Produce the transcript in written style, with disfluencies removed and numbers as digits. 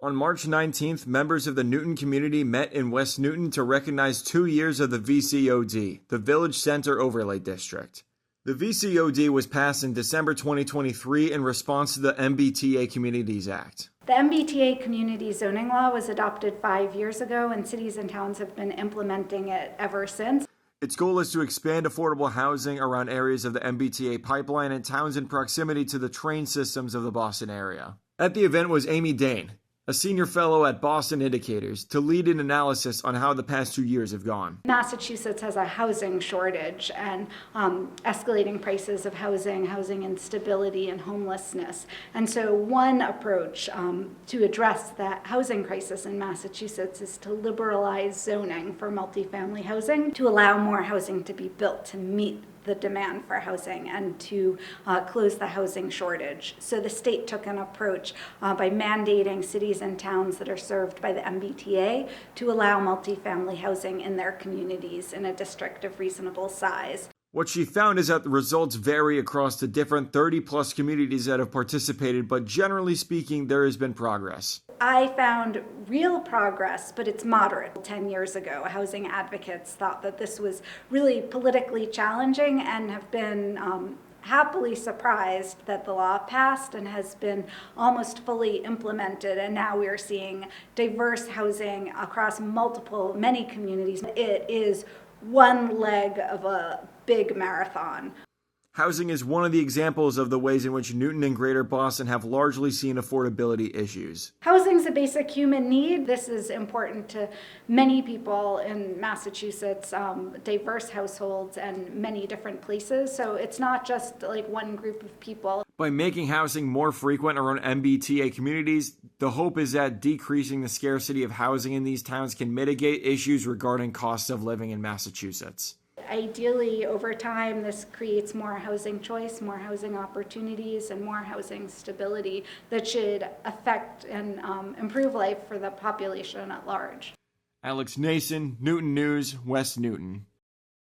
On March 19th, members of the Newton community met in West Newton to recognize 2 years of the VCOD, the Village Center Overlay District. The VCOD was passed in December 2023 in response to the MBTA Communities Act. The MBTA Community Zoning Law was adopted 5 years ago, and cities and towns have been implementing it ever since. Its goal is to expand affordable housing around areas of the MBTA pipeline and towns in proximity to the train systems of the Boston area. At the event was Amy Dain, a senior fellow at Boston Indicators, to lead an analysis on how the past 2 years have gone. Massachusetts has a housing shortage and escalating prices of housing instability, and homelessness. And so one approach to address that housing crisis in Massachusetts is to liberalize zoning for multifamily housing, to allow more housing to be built to meet the demand for housing and to close the housing shortage. So the state took an approach by mandating cities and towns that are served by the MBTA to allow multifamily housing in their communities in a district of reasonable size. What she found is that the results vary across the different 30-plus communities that have participated, but generally speaking, there has been progress. I found real progress, but it's moderate. 10 years ago, housing advocates thought that this was really politically challenging and have been happily surprised that the law passed and has been almost fully implemented, and now we're seeing diverse housing across many communities. It is one leg of a big marathon. Housing is one of the examples of the ways in which Newton and Greater Boston have largely seen affordability issues. Housing is a basic human need. This is important to many people in Massachusetts, diverse households and many different places. So it's not just like one group of people. By making housing more frequent around MBTA communities, the hope is that decreasing the scarcity of housing in these towns can mitigate issues regarding costs of living in Massachusetts. Ideally, over time, this creates more housing choice, more housing opportunities, and more housing stability that should affect and improve life for the population at large. Alex Nason, Newton News, West Newton.